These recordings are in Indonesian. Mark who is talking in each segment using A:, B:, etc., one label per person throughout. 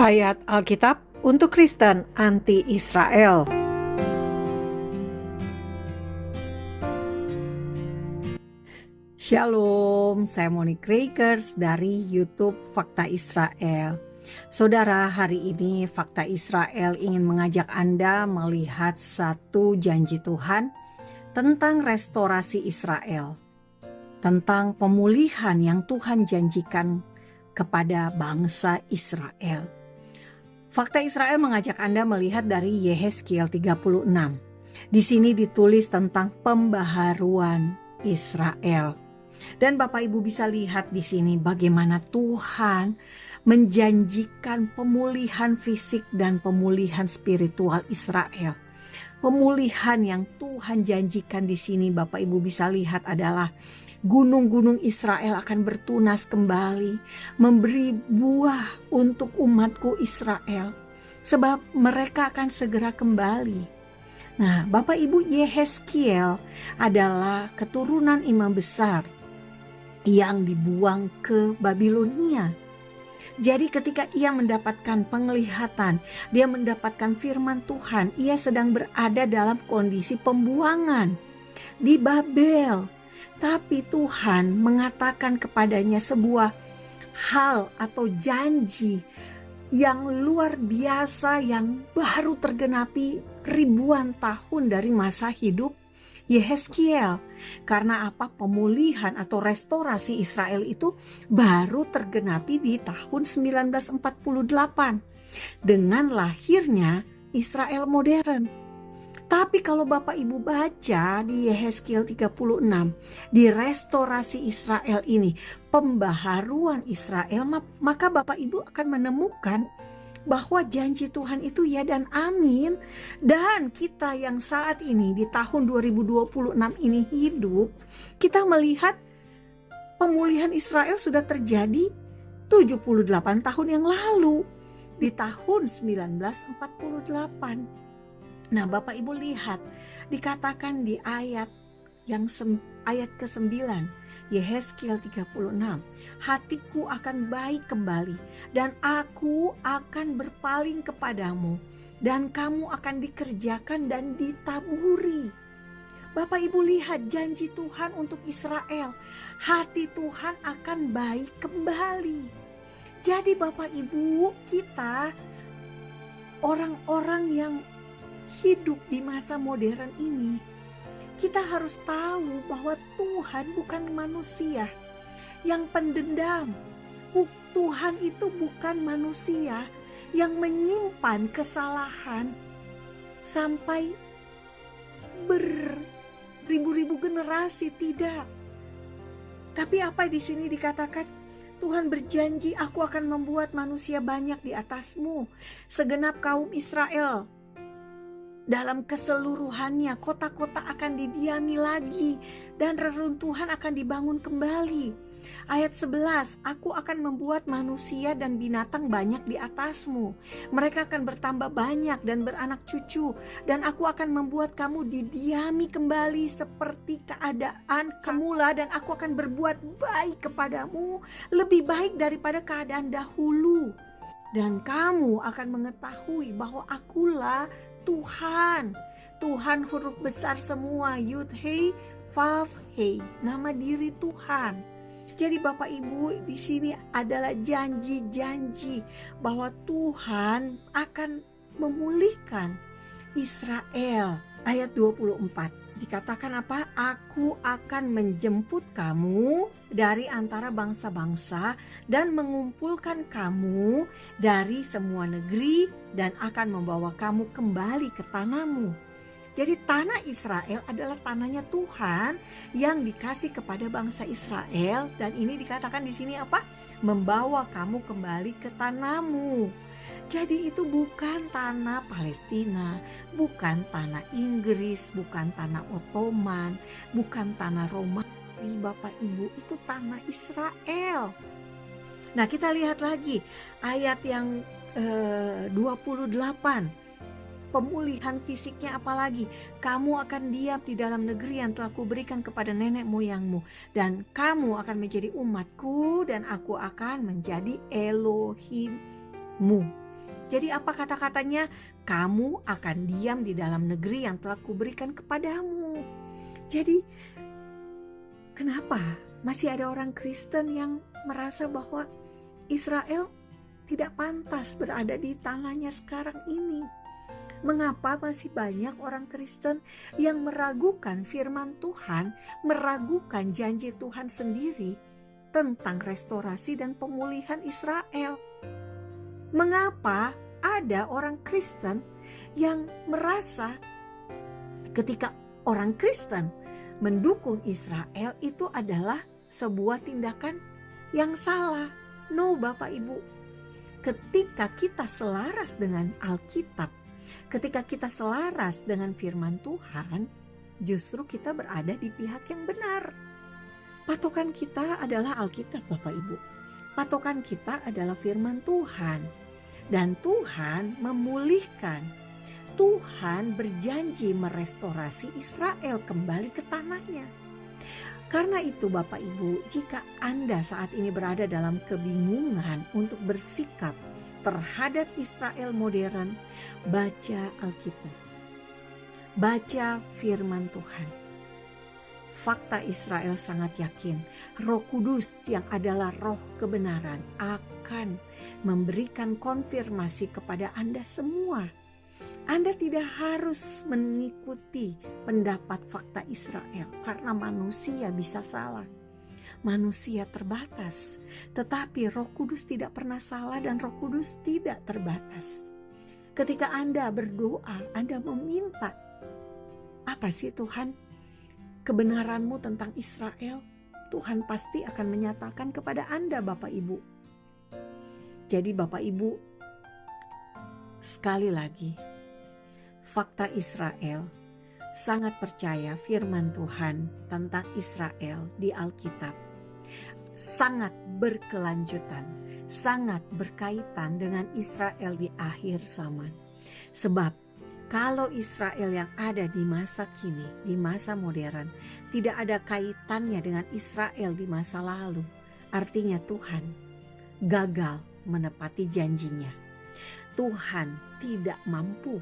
A: Ayat Alkitab untuk Kristen anti-Israel. Shalom, saya Monique Rakers dari YouTube Fakta Israel. Saudara, hari ini Fakta Israel ingin mengajak Anda melihat satu janji Tuhan tentang restorasi Israel, tentang pemulihan yang Tuhan janjikan kepada bangsa Israel. Fakta Israel mengajak Anda melihat dari Yehezkiel 36. Di sini ditulis tentang pembaharuan Israel. Dan Bapak Ibu bisa lihat di sini bagaimana Tuhan menjanjikan pemulihan fisik dan pemulihan spiritual Israel. Pemulihan yang Tuhan janjikan di sini Bapak Ibu bisa lihat adalah gunung-gunung Israel akan bertunas kembali, memberi buah untuk umatku Israel, sebab mereka akan segera kembali. Nah, Bapak Ibu, Yehezkiel adalah keturunan imam besar yang dibuang ke Babilonia. Jadi ketika ia mendapatkan penglihatan, dia mendapatkan firman Tuhan, ia sedang berada dalam kondisi pembuangan di Babel. Tapi Tuhan mengatakan kepadanya sebuah hal atau janji yang luar biasa yang baru tergenapi ribuan tahun dari masa hidup Yehezkiel. Karena apa? Pemulihan atau restorasi Israel itu baru tergenapi di tahun 1948 dengan lahirnya Israel modern. Tapi kalau Bapak Ibu baca di Yehezkiel 36, di restorasi Israel ini, pembaharuan Israel, maka Bapak Ibu akan menemukan bahwa janji Tuhan itu ya dan amin. Dan kita yang saat ini di tahun 2026 ini hidup, kita melihat pemulihan Israel sudah terjadi 78 tahun yang lalu, di tahun 1948. Nah, Bapak Ibu lihat, dikatakan di ayat ke-9, Yehezkiel 36, hatiku akan baik kembali dan aku akan berpaling kepadamu dan kamu akan dikerjakan dan ditaburi. Bapak Ibu lihat janji Tuhan untuk Israel, hati Tuhan akan baik kembali. Jadi Bapak Ibu, kita orang-orang yang hidup di masa modern ini, kita harus tahu bahwa Tuhan bukan manusia yang pendendam. Tuhan itu bukan manusia yang menyimpan kesalahan sampai beribu-ribu generasi, tidak. Tapi apa di sini dikatakan? Tuhan berjanji, aku akan membuat manusia banyak di atasmu, segenap kaum Israel. Dalam keseluruhannya, kota-kota akan didiami lagi dan reruntuhan akan dibangun kembali. Ayat 11, aku akan membuat manusia dan binatang banyak di atasmu. Mereka akan bertambah banyak dan beranak cucu. Dan aku akan membuat kamu didiami kembali seperti keadaan semula. Dan aku akan berbuat baik kepadamu, lebih baik daripada keadaan dahulu. Dan kamu akan mengetahui bahwa akulah Tuhan huruf besar semua, Yud Hei Vav Hei, nama diri Tuhan. Jadi Bapak Ibu, di sini adalah janji-janji bahwa Tuhan akan memulihkan Israel. Ayat 24 dikatakan apa? Aku akan menjemput kamu dari antara bangsa-bangsa dan mengumpulkan kamu dari semua negeri dan akan membawa kamu kembali ke tanahmu. Jadi tanah Israel adalah tanahnya Tuhan yang dikasih kepada bangsa Israel, dan ini dikatakan di sini apa? Membawa kamu kembali ke tanahmu. Jadi itu bukan tanah Palestina, bukan tanah Inggris, bukan tanah Ottoman, bukan tanah Romawi, Bapak Ibu, itu tanah Israel. Nah, kita lihat lagi ayat yang 28. Pemulihan fisiknya apalagi? Kamu akan diam di dalam negeri yang telah kuberikan kepada nenek moyangmu, dan kamu akan menjadi umatku dan aku akan menjadi Elohimmu. Jadi apa kata-katanya? Kamu akan diam di dalam negeri yang telah kuberikan kepadamu. Jadi kenapa masih ada orang Kristen yang merasa bahwa Israel tidak pantas berada di tanahnya sekarang ini? Mengapa masih banyak orang Kristen yang meragukan firman Tuhan, meragukan janji Tuhan sendiri tentang restorasi dan pemulihan Israel? Mengapa ada orang Kristen yang merasa ketika orang Kristen mendukung Israel itu adalah sebuah tindakan yang salah? No, Bapak Ibu. Ketika kita selaras dengan Alkitab, ketika kita selaras dengan firman Tuhan, justru kita berada di pihak yang benar. Patokan kita adalah Alkitab, Bapak Ibu. Patokan kita adalah firman Tuhan. Dan Tuhan memulihkan. Tuhan berjanji merestorasi Israel kembali ke tanahnya. Karena itu Bapak Ibu, jika Anda saat ini berada dalam kebingungan untuk bersikap terhadap Israel modern, baca Alkitab. Baca firman Tuhan. Fakta Israel sangat yakin, Roh Kudus yang adalah roh kebenaran akan memberikan konfirmasi kepada Anda semua. Anda tidak harus mengikuti pendapat fakta Israel karena manusia bisa salah. Manusia terbatas, tetapi Roh Kudus tidak pernah salah dan Roh Kudus tidak terbatas. Ketika Anda berdoa, Anda meminta, apa sih Tuhan? Kebenaranmu tentang Israel, Tuhan pasti akan menyatakan kepada Anda, Bapak Ibu. Jadi Bapak Ibu, sekali lagi, fakta Israel sangat percaya firman Tuhan tentang Israel di Alkitab. Sangat berkelanjutan, sangat berkaitan dengan Israel di akhir zaman. Sebab kalau Israel yang ada di masa kini, di masa modern, tidak ada kaitannya dengan Israel di masa lalu, artinya Tuhan gagal menepati janjinya. Tuhan tidak mampu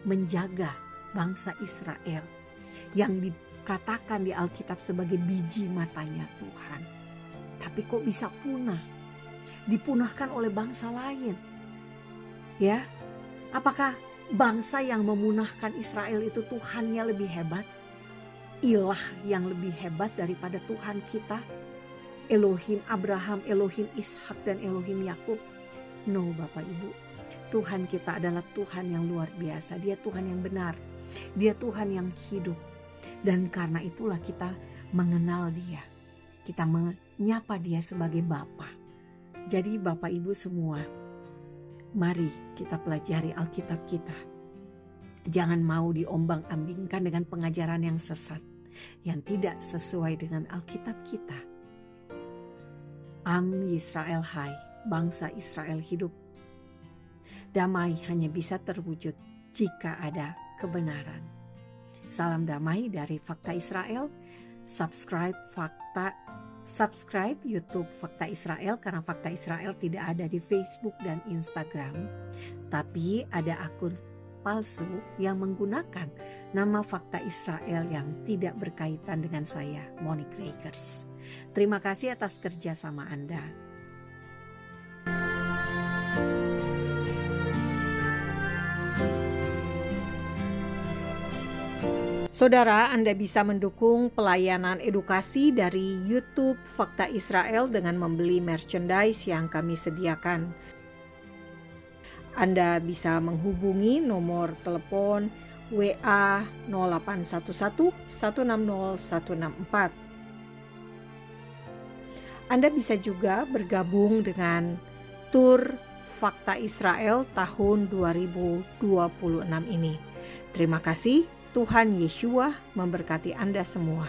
A: menjaga bangsa Israel yang dikatakan di Alkitab sebagai biji matanya Tuhan. Tapi kok bisa punah? Dipunahkan oleh bangsa lain. Ya, apakah bangsa yang memunahkan Israel itu Tuhannya lebih hebat? Ilah yang lebih hebat daripada Tuhan kita? Elohim Abraham, Elohim Ishak dan Elohim Yakub? No, Bapak Ibu. Tuhan kita adalah Tuhan yang luar biasa. Dia Tuhan yang benar. Dia Tuhan yang hidup. Dan karena itulah kita mengenal Dia. Kita menyapa Dia sebagai Bapa. Jadi Bapak Ibu semua, mari kita pelajari Alkitab kita. Jangan mau diombang-ambingkan dengan pengajaran yang sesat, yang tidak sesuai dengan Alkitab kita. Am Yisrael hai, bangsa Israel hidup. Damai hanya bisa terwujud jika ada kebenaran. Salam damai dari Fakta Israel. Subscribe YouTube Fakta Israel, karena Fakta Israel tidak ada di Facebook dan Instagram. Tapi ada akun palsu yang menggunakan nama Fakta Israel yang tidak berkaitan dengan saya, Monique Rakers. Terima kasih atas kerjasama Anda. Saudara, Anda bisa mendukung pelayanan edukasi dari YouTube Fakta Israel dengan membeli merchandise yang kami sediakan. Anda bisa menghubungi nomor telepon WA 0811 160 164. Anda bisa juga bergabung dengan tur Fakta Israel tahun 2026 ini. Terima kasih. Tuhan Yeshua memberkati Anda semua.